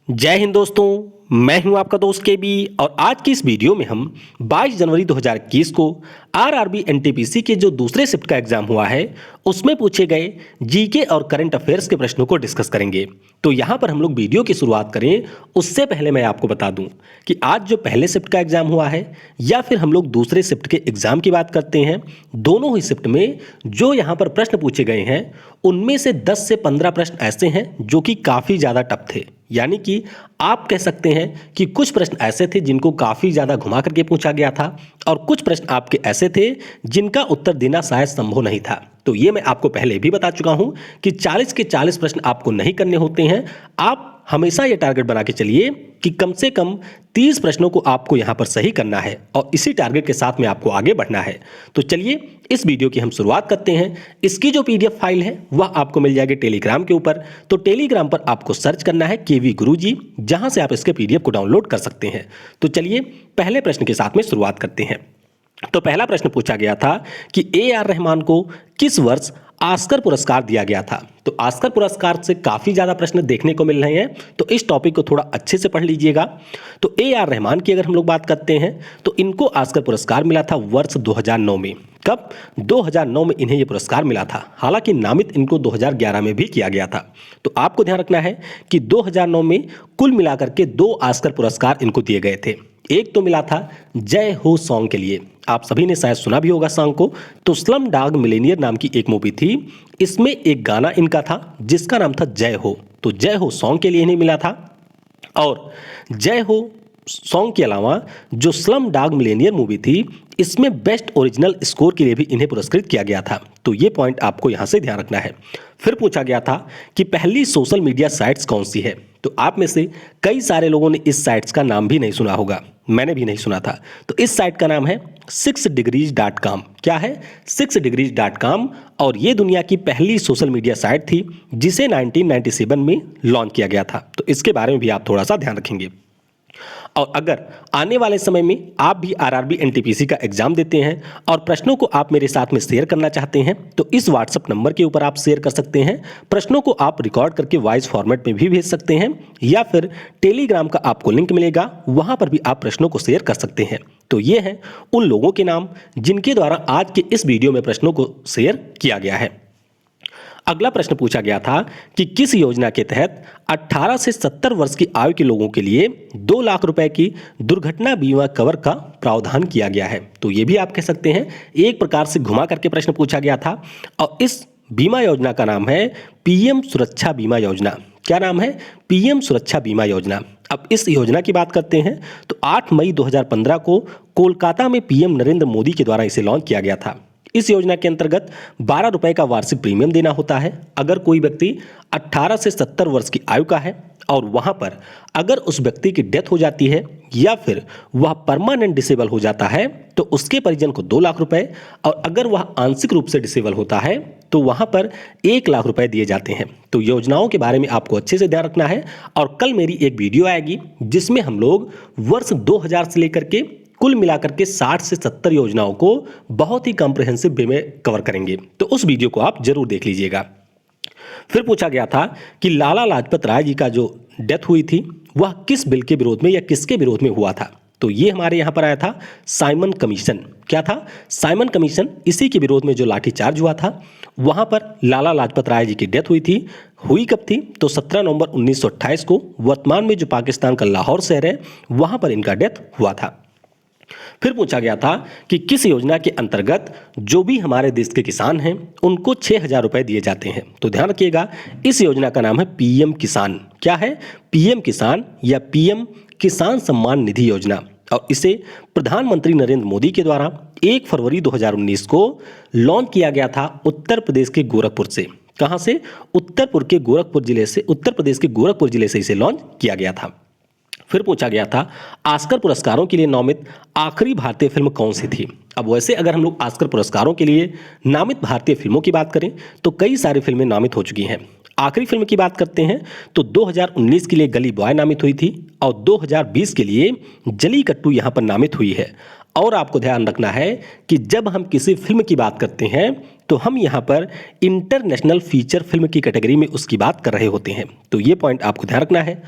जय हिंद दोस्तों। मैं हूं आपका दोस्त के बी और आज की इस वीडियो में हम 22 जनवरी 2021 को आरआरबी एनटीपीसी के जो दूसरे शिफ्ट का एग्जाम हुआ है उसमें पूछे गए जीके और करंट अफेयर्स के प्रश्नों को डिस्कस करेंगे। तो यहां पर हम लोग वीडियो की शुरुआत करें उससे पहले मैं आपको बता दूं कि आज जो पहले शिफ्ट का एग्जाम हुआ है या फिर हम लोग दूसरे शिफ्ट के एग्जाम की बात करते हैं, दोनों ही शिफ्ट में जो यहां पर प्रश्न पूछे गए हैं उनमें से 10 से 15 प्रश्न ऐसे हैं जो कि काफ़ी ज़्यादा टफ थे। यानी कि आप कह सकते हैं कि कुछ प्रश्न ऐसे थे जिनको काफ़ी ज़्यादा घुमा करके पूछा गया था और कुछ प्रश्न आपके ऐसे थे जिनका उत्तर देना शायद संभव नहीं था। तो ये मैं आपको पहले भी बता चुका हूं कि 40 के 40 प्रश्न आपको नहीं करने होते हैं। आप हमेशा ये टारगेट बना के चलिए कि कम से कम 30 प्रश्नों को आपको यहां पर सही करना है और इसी टारगेट के साथ में आपको आगे बढ़ना है। तो चलिए इस वीडियो की हम शुरुआत करते हैं। इसकी जो पीडीएफ फाइल है वह आपको मिल जाएगी टेलीग्राम के ऊपर। तो टेलीग्राम पर आपको सर्च करना है केवी गुरुजी, जहां से आप इसके पीडीएफ को डाउनलोड कर सकते हैं। तो चलिए पहले प्रश्न के साथ में शुरुआत करते हैं। तो पहला प्रश्न पूछा गया था कि ए.आर. रहमान को किस वर्ष ऑस्कर पुरस्कार दिया गया था। तो ऑस्कर पुरस्कार से काफ़ी ज़्यादा प्रश्न देखने को मिल रहे हैं, तो इस टॉपिक को थोड़ा अच्छे से पढ़ लीजिएगा। तो ए.आर. रहमान की अगर हम लोग बात करते हैं तो इनको ऑस्कर पुरस्कार मिला था वर्ष 2009 में। कब? 2009 में इन्हें यह पुरस्कार मिला था। हालांकि नामित इनको 2011 में भी किया गया था। तो आपको ध्यान रखना है कि 2009 में कुल मिलाकर के 2 ऑस्कर पुरस्कार इनको दिए गए थे। एक तो मिला था जय हो सॉन्ग के लिए, आप सभी ने शायद सुना भी होगा सॉन्ग को। तो स्लम डॉग मिलेनियर नाम की एक मूवी थी, इसमें एक गाना इनका था जिसका नाम था जय हो। तो जय हो सॉन्ग के लिए इन्हें मिला था। और जय हो सॉन्ग के अलावा जो स्लम डॉग मिलेनियर मूवी थी इसमें बेस्ट ओरिजिनल स्कोर के लिए भी इन्हें पुरस्कृत किया गया था। तो ये पॉइंट आपको यहां से ध्यान रखना है। फिर पूछा गया था कि पहली सोशल मीडिया साइट्स कौन सी है। तो आप में से कई सारे लोगों ने इस साइट्स का नाम भी नहीं सुना होगा, मैंने भी नहीं सुना था। तो इस साइट का नाम है 6degrees.com। क्या है? 6degrees.com। और ये दुनिया की पहली सोशल मीडिया साइट थी जिसे 1997 में लॉन्च किया गया था। तो इसके बारे में भी आप थोड़ा सा ध्यान रखेंगे। और अगर आने वाले समय में आप भी आरआरबी एनटीपीसी का एग्जाम देते हैं और प्रश्नों को आप मेरे साथ में शेयर करना चाहते हैं तो इस व्हाट्सएप नंबर के ऊपर आप शेयर कर सकते हैं। प्रश्नों को आप रिकॉर्ड करके वॉइस फॉर्मेट में भी भेज सकते हैं या फिर टेलीग्राम का आपको लिंक मिलेगा, वहां पर भी आप प्रश्नों को शेयर कर सकते हैं। तो ये हैं उन लोगों के नाम जिनके द्वारा आज के इस वीडियो में प्रश्नों को शेयर किया गया है। अगला प्रश्न पूछा गया था कि किस योजना के तहत 18 से 70 वर्ष की आयु के लोगों के लिए 2 लाख रुपए की दुर्घटना बीमा कवर का प्रावधान किया गया है। तो ये भी आप कह सकते हैं एक प्रकार से घुमा करके प्रश्न पूछा गया था। और इस बीमा योजना का नाम है पीएम सुरक्षा बीमा योजना। क्या नाम है? पीएम सुरक्षा बीमा योजना। अब इस योजना की बात करते हैं तो 8 मई 2015 को कोलकाता में पीएम नरेंद्र मोदी के द्वारा इसे लॉन्च किया गया था। इस योजना के अंतर्गत 12 रुपए का वार्षिक प्रीमियम देना होता है अगर कोई व्यक्ति 18 से 70 वर्ष की आयु का है और वहां पर अगर उस व्यक्ति की डेथ हो जाती है या फिर वह परमानेंट डिसेबल हो जाता है तो उसके परिजन को 2 लाख रुपए, और अगर वह आंशिक रूप से डिसेबल होता है तो वहां पर 1 लाख रुपए दिए जाते हैं। तो योजनाओं के बारे में आपको अच्छे से ध्यान रखना है। और कल मेरी एक वीडियो आएगी जिसमें हम लोग वर्ष 2000 से लेकर के कुल मिलाकर के 60 से 70 योजनाओं को बहुत ही कॉम्प्रिहेंसिव वे में कवर करेंगे। तो उस वीडियो को आप जरूर देख लीजिएगा। फिर पूछा गया था कि लाला लाजपत राय जी का जो डेथ हुई थी वह किस बिल के विरोध में या किसके विरोध में हुआ था। तो ये हमारे यहाँ पर आया था साइमन कमीशन। क्या था? Simon commission. इसी के विरोध में जो लाठीचार्ज हुआ था वहां पर लाला लाजपत राय जी की डेथ हुई थी। हुई कब थी? तो 17 नवंबर 1928 को वर्तमान में जो पाकिस्तान का लाहौर शहर है वहां पर इनका डेथ हुआ था। फिर पूछा गया था कि किस योजना के अंतर्गत जो भी हमारे देश के किसान हैं उनको 6,000 रुपए दिए जाते हैं। तो ध्यान रखिएगा इस योजना का नाम है पीएम किसान। क्या है? पीएम किसान या पीएम किसान सम्मान निधि योजना। और इसे प्रधानमंत्री नरेंद्र मोदी के द्वारा 1 फरवरी 2019 को लॉन्च किया गया था उत्तर प्रदेश के गोरखपुर से। कहां से? उत्तर प्रदेश के गोरखपुर जिले से इसे लॉन्च किया गया था। फिर पूछा गया था ऑस्कर पुरस्कारों के लिए नामित आखिरी भारतीय फिल्म कौन सी थी। अब वैसे अगर हम लोग ऑस्कर पुरस्कारों के लिए नामित भारतीय फिल्मों की बात करें तो कई सारी फिल्में नामित हो चुकी हैं। आखिरी फिल्म की बात करते हैं तो 2019 के लिए गली बॉय नामित हुई थी और 2020 के लिए जली कट्टू यहां पर नामित हुई है। और आपको ध्यान रखना है कि जब हम किसी फिल्म की बात करते हैं तो हम यहाँ पर इंटरनेशनल फीचर फिल्म की कैटेगरी में उसकी बात कर रहे होते हैं। तो ये पॉइंट आपको ध्यान रखना है।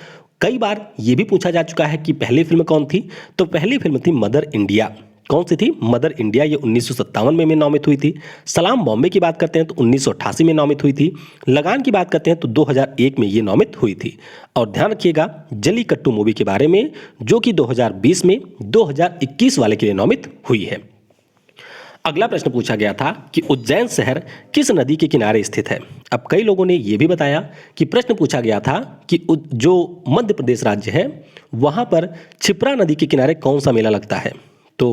कई बार ये भी पूछा जा चुका है कि पहली फिल्म कौन थी, तो पहली फिल्म थी मदर इंडिया। कौन सी थी? Mother India. ये 1957 में नामित हुई थी। सलाम बॉम्बे की बात करते हैं तो 1988 में नामित हुई थी। लगान की बात करते हैं तो 2001 में ये नामित हुई थी। और ध्यान रखिएगा जल्लीकट्टू मूवी के बारे में, जो कि 2020 में 2021 वाले के लिए नामित हुई है। अगला प्रश्न पूछा गया था कि उज्जैन शहर किस नदी के किनारे स्थित है। अब कई लोगों ने यह भी बताया कि प्रश्न पूछा गया था कि जो मध्य प्रदेश राज्य है वहां पर क्षिप्रा नदी के किनारे कौन सा मेला लगता है। तो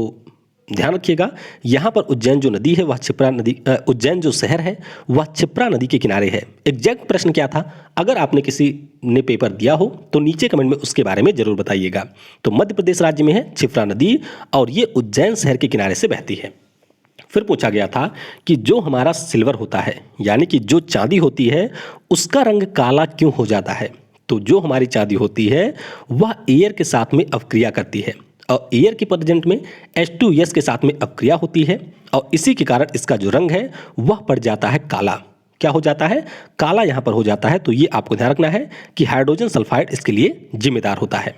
ध्यान रखिएगा यहाँ पर उज्जैन जो नदी है वह क्षिप्रा नदी, उज्जैन जो शहर है वह क्षिप्रा नदी के किनारे है। एग्जैक्ट प्रश्न क्या था, अगर आपने किसी ने पेपर दिया हो तो नीचे कमेंट में उसके बारे में जरूर बताइएगा। तो मध्य प्रदेश राज्य में है क्षिप्रा नदी और ये उज्जैन शहर के किनारे से बहती है। फिर पूछा गया था कि जो हमारा सिल्वर होता है यानी कि जो चांदी होती है उसका रंग काला क्यों हो जाता है। तो जो हमारी चांदी होती है वह एयर के साथ में अपक्रिया करती है और एयर के प्रेजेंट में H2S के साथ में अपक्रिया होती है और इसी के कारण इसका जो रंग है वह पड़ जाता है काला। क्या हो जाता है? काला यहाँ पर हो जाता है। तो ये आपको ध्यान रखना है कि हाइड्रोजन सल्फाइड इसके लिए जिम्मेदार होता है।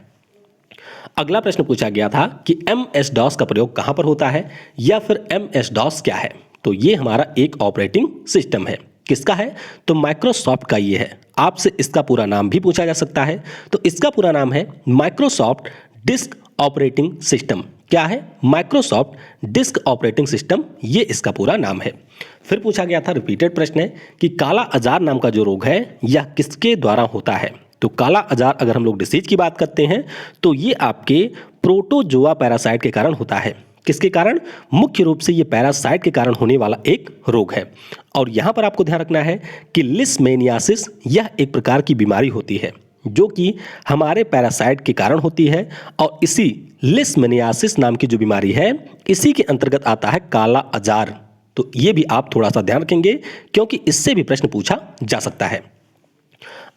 अगला प्रश्न पूछा गया था कि MS-DOS का प्रयोग कहां पर होता है या फिर MS-DOS क्या है। तो ये हमारा एक ऑपरेटिंग सिस्टम है। किसका है? तो माइक्रोसॉफ्ट का ये है। आपसे इसका पूरा नाम भी पूछा जा सकता है। तो इसका पूरा नाम है माइक्रोसॉफ्ट डिस्क ऑपरेटिंग सिस्टम। क्या है? माइक्रोसॉफ्ट डिस्क ऑपरेटिंग सिस्टम, ये इसका पूरा नाम है। फिर पूछा गया था, रिपीटेड प्रश्न है कि काला अजार नाम का जो रोग है यह किसके द्वारा होता है। तो काला अजार अगर हम लोग डिसीज की बात करते हैं तो ये आपके प्रोटोजोआ पैरासाइट के कारण होता है। किसके कारण? मुख्य रूप से ये पैरासाइट के कारण होने वाला एक रोग है। और यहाँ पर आपको ध्यान रखना है कि लिस्मेनियासिस यह एक प्रकार की बीमारी होती है जो कि हमारे पैरासाइट के कारण होती है और इसी लिस्मेनियासिस नाम की जो बीमारी है इसी के अंतर्गत आता है काला अजार। तो ये भी आप थोड़ा सा ध्यान रखेंगे क्योंकि इससे भी प्रश्न पूछा जा सकता है।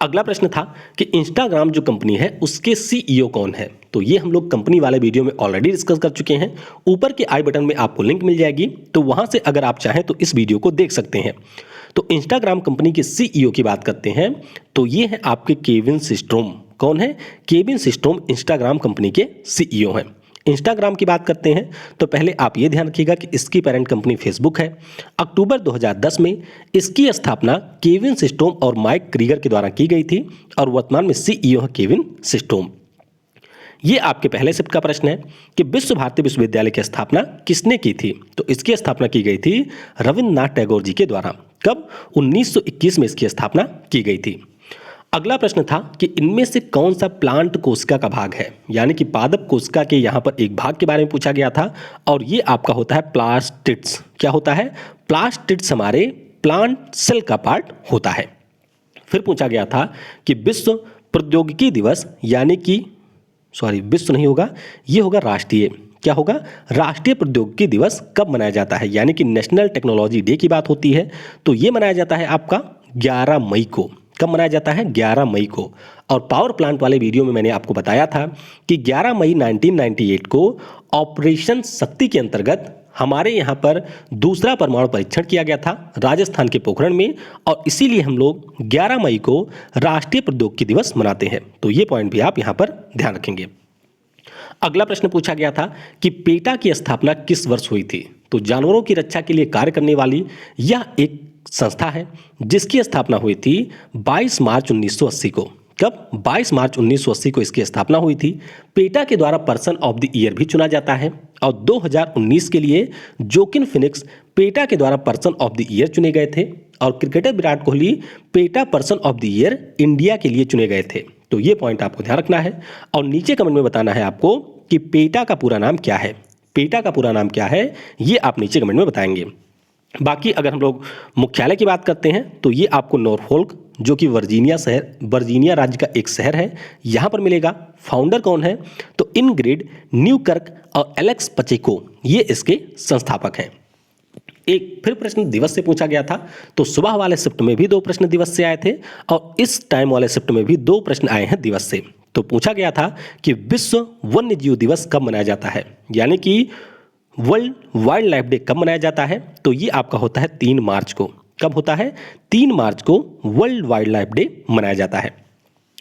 अगला प्रश्न था कि इंस्टाग्राम जो कंपनी है उसके CEO कौन है। तो ये हम लोग कंपनी वाले वीडियो में ऑलरेडी डिस्कस कर चुके हैं। ऊपर के आई बटन में आपको लिंक मिल जाएगी, तो वहां से अगर आप चाहें तो इस वीडियो को देख सकते हैं। तो इंस्टाग्राम कंपनी के CEO की बात करते हैं तो ये है आपके केविन सिस्ट्रोम। कौन है? केविन सिस्ट्रोम इंस्टाग्राम कंपनी के CEO हैं। इंस्टाग्राम की बात करते हैं तो पहले आप ये ध्यान रखिएगा कि इसकी पेरेंट कंपनी फेसबुक है। अक्टूबर 2010 में इसकी स्थापना केविन सिस्ट्रोम और माइक क्रीगर के द्वारा की गई थी और वर्तमान में CEO है केविन सिस्ट्रोम। ये आपके पहले शिफ्ट का प्रश्न है कि विश्व भारती विश्वविद्यालय की स्थापना किसने की थी। तो इसकी स्थापना की गई थी रविन्द्रनाथ टैगोर जी के द्वारा। कब? 1921 में इसकी स्थापना की गई थी। अगला प्रश्न था कि इनमें से कौन सा प्लांट कोशिका का भाग है, यानी कि पादप कोशिका के यहाँ पर एक भाग के बारे में पूछा गया था और ये आपका होता है प्लास्टिड्स। क्या होता है? प्लास्टिड्स हमारे प्लांट सेल का पार्ट होता है। फिर पूछा गया था कि विश्व प्रौद्योगिकी दिवस यानी कि विश्व नहीं होगा, ये होगा राष्ट्रीय। क्या होगा? राष्ट्रीय प्रौद्योगिकी दिवस कब मनाया जाता है, यानी कि नेशनल टेक्नोलॉजी डे की बात होती है। तो ये मनाया जाता है आपका 11 मई को। कब मनाया जाता है? 11 मई को। और पावर प्लांट वाले वीडियो में मैंने आपको बताया था कि 11 मई 1998 को ऑपरेशन शक्ति के अंतर्गत हमारे यहाँ पर दूसरा परमाणु परीक्षण किया गया था राजस्थान के पोखरण में और इसीलिए हम लोग 11 मई को राष्ट्रीय प्रौद्योगिकी दिवस मनाते हैं। तो ये पॉइंट भी आप यहाँ पर ध्यान रखेंगे। अगला प्रश्न पूछा गया था कि पेटा की स्थापना किस वर्ष हुई थी। तो जानवरों की रक्षा के लिए कार्य करने वाली यह एक संस्था है जिसकी स्थापना हुई थी 22 मार्च 1980 को। कब? 22 मार्च 1980 को इसकी स्थापना हुई थी। पेटा के द्वारा पर्सन ऑफ द ईयर भी चुना जाता है और 2019 के लिए जोकिन फिनिक्स पेटा के द्वारा पर्सन ऑफ द ईयर चुने गए थे और cricketer Virat Kohli PETA person of the year India के लिए चुने गए थे। तो ये पॉइंट आपको ध्यान रखना है और नीचे कमेंट में बताना है आपको कि पेटा का पूरा नाम क्या है। पेटा का पूरा नाम क्या है ये आप नीचे कमेंट में बताएंगे। बाकी अगर हम लोग मुख्यालय की बात करते हैं तो ये आपको नॉरफोल्क जो कि वर्जीनिया राज्य का एक शहर है, यहाँ पर मिलेगा। फाउंडर कौन है? तो इनग्रिड न्यूकर्क और एलेक्स पचेको ये इसके संस्थापक हैं। एक फिर प्रश्न दिवस से पूछा गया था। तो सुबह वाले शिफ्ट में भी 2 प्रश्न दिवस से आए थे और इस टाइम वाले शिफ्ट में भी 2 प्रश्न आए हैं दिवस से। तो पूछा गया था कि विश्व वन्य जीव दिवस कब मनाया जाता है, यानी कि वर्ल्ड वाइल्ड लाइफ डे कब मनाया जाता है। तो ये आपका होता है 3 मार्च को। कब होता है? 3 मार्च को वर्ल्ड वाइल्ड लाइफ डे मनाया जाता है।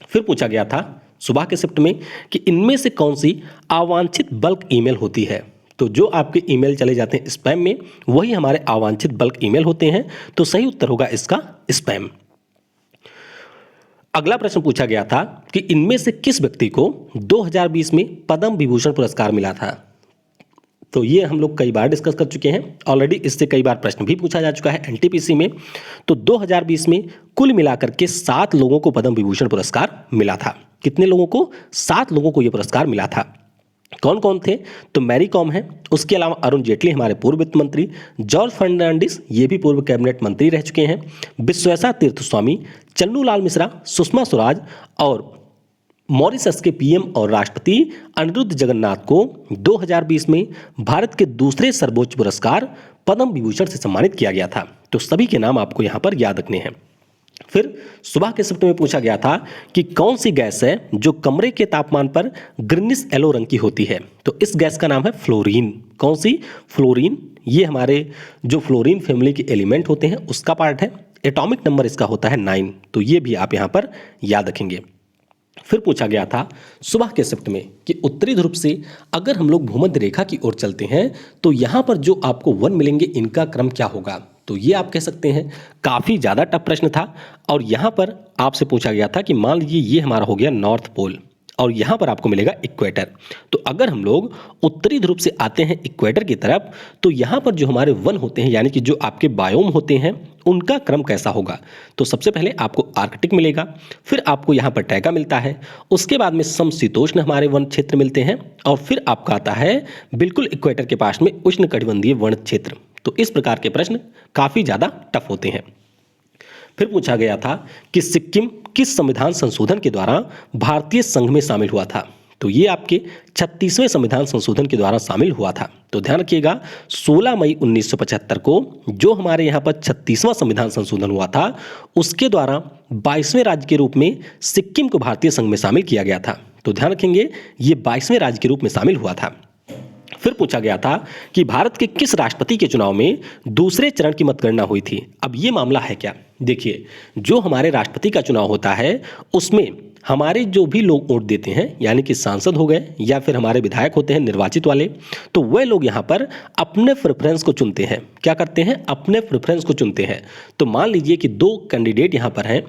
फिर पूछा गया था सुबह के शिफ्ट में कि इनमें से कौन सी अवांछित बल्क ईमेल होती है। तो जो आपके ईमेल चले जाते हैं स्पैम में, वही हमारे अवांछित बल्क ईमेल होते हैं। तो सही उत्तर होगा इसका स्पैम। अगला प्रश्न पूछा गया था कि इनमें से किस व्यक्ति को 2020 में पद्म विभूषण पुरस्कार मिला था। तो ये हम लोग कई बार डिस्कस कर चुके हैं ऑलरेडी, इससे कई बार प्रश्न भी पूछा जा चुका है एनटीपीसी में। तो 2020 में कुल मिलाकर के 7 लोगों को पद्म विभूषण पुरस्कार मिला था। कितने लोगों को? 7 लोगों को यह पुरस्कार मिला था। कौन कौन थे? तो मैरी कॉम है, उसके अलावा अरुण जेटली हमारे पूर्व वित्त मंत्री, जॉर्ज फर्नांडिस ये भी पूर्व कैबिनेट मंत्री रह चुके हैं, विश्वेश्वर तीर्थ स्वामी, चन्नू लाल मिश्रा, सुषमा स्वराज और मॉरिशस के पीएम और राष्ट्रपति अनिरुद्ध जगन्नाथ को 2020 में भारत के दूसरे सर्वोच्च पुरस्कार पद्म विभूषण से सम्मानित किया गया था। तो सभी के नाम आपको यहाँ पर याद रखने हैं। फिर सुबह के शिफ्ट में पूछा गया था कि कौन सी गैस है जो कमरे के तापमान पर ग्रीनिश येलो रंग की होती है। तो इस गैस का नाम है फ्लोरीन। कौन सी? फ्लोरीन। ये हमारे जो फ्लोरीन फैमिली के एलिमेंट होते हैं उसका पार्ट है। एटॉमिक नंबर इसका होता है 9। तो ये भी आप यहाँ पर याद रखेंगे। फिर पूछा गया था सुबह के शिफ्ट में कि उत्तरी ध्रुव से अगर हम लोग भूमध्य रेखा की ओर चलते हैं तो यहाँ पर जो आपको वन मिलेंगे इनका क्रम क्या होगा। तो ये आप कह सकते हैं काफ़ी ज़्यादा टफ प्रश्न था। और यहाँ पर आपसे पूछा गया था कि मान लीजिए ये हमारा हो गया नॉर्थ पोल और यहाँ पर आपको मिलेगा इक्वेटर। तो अगर हम लोग उत्तरी ध्रुव से आते हैं इक्वेटर की तरफ तो यहाँ पर जो हमारे वन होते हैं यानी कि जो आपके बायोम होते हैं उनका क्रम कैसा होगा। तो सबसे पहले आपको आर्कटिक मिलेगा, फिर आपको यहाँ पर टैगा मिलता है, उसके बाद में समशीतोष्ण हमारे वन क्षेत्र मिलते हैं और फिर आपका आता है बिल्कुल इक्वेटर के पास में उष्णकटिबंधीय वन क्षेत्र। तो इस प्रकार के प्रश्न काफ़ी ज़्यादा टफ होते हैं। फिर पूछा गया था कि सिक्किम किस संविधान संशोधन के द्वारा भारतीय संघ में शामिल हुआ था। तो ये आपके 36वें संविधान संशोधन के द्वारा शामिल हुआ था। तो ध्यान रखिएगा 16 मई 1975 को जो हमारे यहाँ पर 36वां संविधान संशोधन हुआ था उसके द्वारा 22वें राज्य के रूप में सिक्किम को भारतीय संघ में शामिल किया गया था। तो ध्यान रखेंगे ये 22वें राज्य के रूप में शामिल हुआ था। फिर पूछा गया था कि भारत के किस राष्ट्रपति के चुनाव में दूसरे चरण की मतगणना हुई थी। अब ये मामला है क्या? देखिए जो हमारे राष्ट्रपति का चुनाव होता है उसमें हमारे जो भी लोग वोट देते हैं यानी कि सांसद हो गए या फिर हमारे विधायक होते हैं निर्वाचित वाले, तो वह लोग यहाँ पर अपने प्रेफरेंस को चुनते हैं। क्या करते हैं? अपने प्रेफरेंस को चुनते हैं। तो मान लीजिए कि 2 कैंडिडेट यहाँ पर हैं,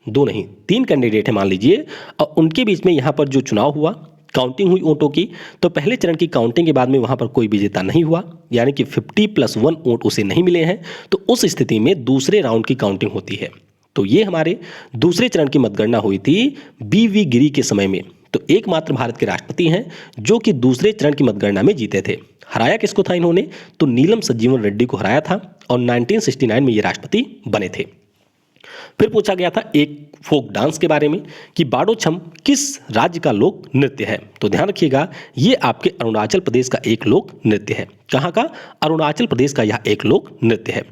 2 नहीं 3 कैंडिडेट हैं मान लीजिए, और उनके बीच में यहाँ पर जो चुनाव हुआ, काउंटिंग हुई वोटों की, तो पहले चरण की काउंटिंग के बाद में वहां पर कोई विजेता नहीं हुआ यानी कि 50+1 वोट उसे नहीं मिले हैं। तो उस स्थिति में दूसरे राउंड की काउंटिंग होती है। तो ये हमारे दूसरे चरण की मतगणना हुई थी BV गिरी के समय में। तो एकमात्र भारत के राष्ट्रपति हैं जो कि दूसरे चरण की मतगणना में जीते थे। हराया किसको था इन्होंने? तो नीलम संजीवन रेड्डी को हराया था और 1969 में ये राष्ट्रपति बने थे। फिर पूछा गया था एक फोक डांस के बारे में कि बाडो छम किस राज्य का लोक नृत्य है। तो ध्यान रखिएगा ये आपके अरुणाचल प्रदेश का एक लोक नृत्य है। कहाँ का? अरुणाचल प्रदेश का यह एक लोक नृत्य है।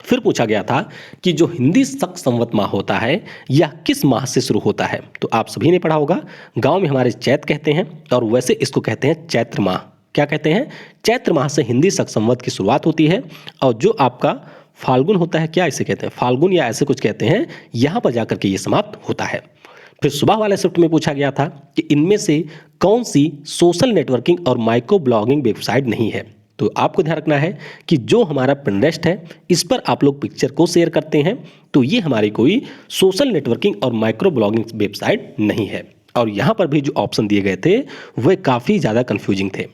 फिर पूछा गया था कि जो हिंदी शक संवत माह होता है यह किस माह से शुरू होता है। तो आप सभी ने पढ़ा होगा, गांव में हमारे चैत कहते हैं और वैसे इसको कहते हैं चैत्र माह। क्या कहते हैं? चैत्र माह से हिंदी शक संवत की शुरुआत होती है और जो आपका फाल्गुन होता है, क्या इसे कहते हैं? फाल्गुन या ऐसे कुछ कहते हैं, यहां पर जाकर के ये समाप्त होता है। फिर सुबह वाले शिफ्ट में पूछा गया था कि इनमें से कौन सी सोशल नेटवर्किंग और माइक्रो ब्लॉगिंग वेबसाइट नहीं है। तो आपको ध्यान रखना है कि जो हमारा पिंटरेस्ट है इस पर आप लोग पिक्चर को शेयर करते हैं तो ये हमारी कोई सोशल नेटवर्किंग और माइक्रो ब्लॉगिंग वेबसाइट नहीं है। और यहाँ पर भी जो ऑप्शन दिए गए थे वह काफ़ी ज़्यादा कन्फ्यूजिंग थे।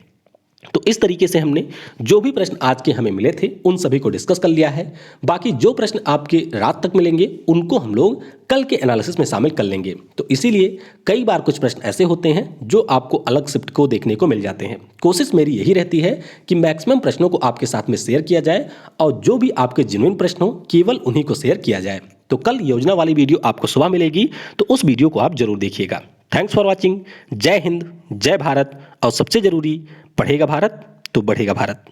तो इस तरीके से हमने जो भी प्रश्न आज के हमें मिले थे उन सभी को डिस्कस कर लिया है। बाकी जो प्रश्न आपके रात तक मिलेंगे उनको हम लोग कल के एनालिसिस में शामिल कर लेंगे। तो इसीलिए कई बार कुछ प्रश्न ऐसे होते हैं जो आपको अलग शिफ्ट को देखने को मिल जाते हैं। कोशिश मेरी यही रहती है कि मैक्सिमम प्रश्नों को आपके साथ में शेयर किया जाए और जो भी आपके जेन्युइन प्रश्न हो केवल उन्हीं को शेयर किया जाए। तो कल योजना वाली वीडियो आपको सुबह मिलेगी, तो उस वीडियो को आप जरूर देखिएगा। Thanks for watching. जय हिंद, जय भारत और सबसे जरूरी, पढ़ेगा भारत तो बढ़ेगा भारत।